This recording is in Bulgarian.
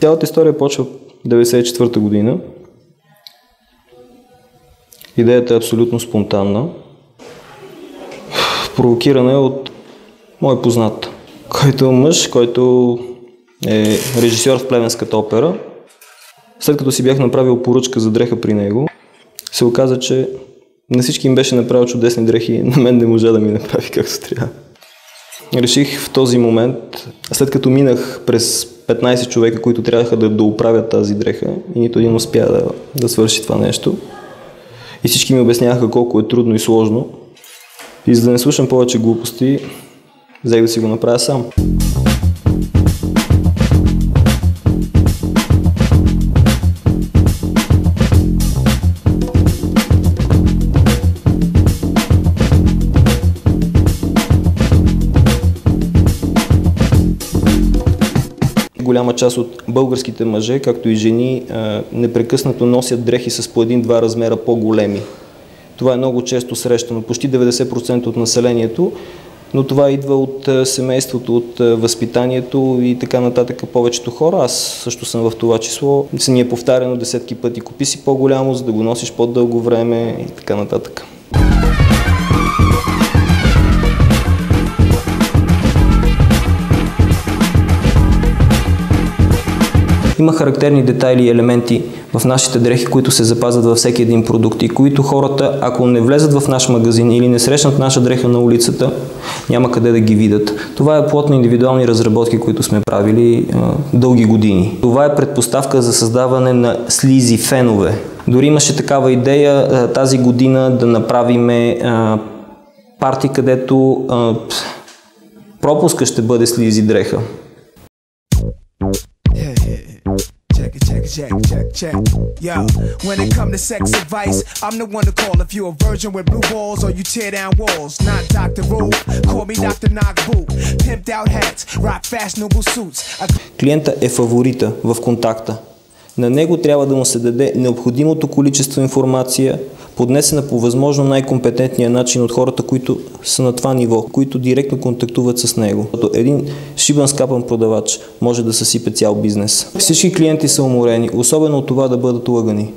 Цялата история почва 1994 година. Идеята е абсолютно спонтанна. Провокирана е от мой познат, който е мъж, който е режисьор в Плевенската опера. След като си бях направил поръчка за дреха при него, се оказа, че на всички им беше направил чудесни дрехи, на мен не можа да ми направи както трябва. Реших в този момент, след като минах през 15 човека, които трябваха да оправят тази дреха и нито един успя да свърши това нещо, и всички ми обясняваха колко е трудно и сложно, и за да не слушам повече глупости, взех да си го направя сам. Голяма част от българските мъже, както и жени, непрекъснато носят дрехи с по 1-2 размера по-големи. Това е много често срещано, почти 90% от населението, но това идва от семейството, от възпитанието и така нататък. Повечето хора, аз също съм в това число, се ни е повтаряно десетки пъти: купи си по-голямо, за да го носиш по-дълго време и така нататък. Има характерни детайли и елементи в нашите дрехи, които се запазват във всеки един продукт и които хората, ако не влезат в наш магазин или не срещнат наша дреха на улицата, няма къде да ги видят. Това е плод на индивидуални разработки, които сме правили дълги години. Това е предпоставка за създаване на слизи фенове. Дори имаше такава идея тази година да направим парти, където пропуска ще бъде слизи дреха. Check. Yo, when it come to sex advice, I'm the one to call if you a virgin with blue balls or you tear down walls. Not Dr. Wu, call me Dr. Knockboot. Pimped out hats, rock fashionable suits. Клиента е фаворита в контакта. На него трябва да му се даде необходимото количество информация, поднесена по възможно най-компетентния начин от хората, които са на това ниво, които директно контактуват с него. Един шибан скапан продавач може да съсипе цял бизнес. Всички клиенти са уморени, особено от това да бъдат лъгани.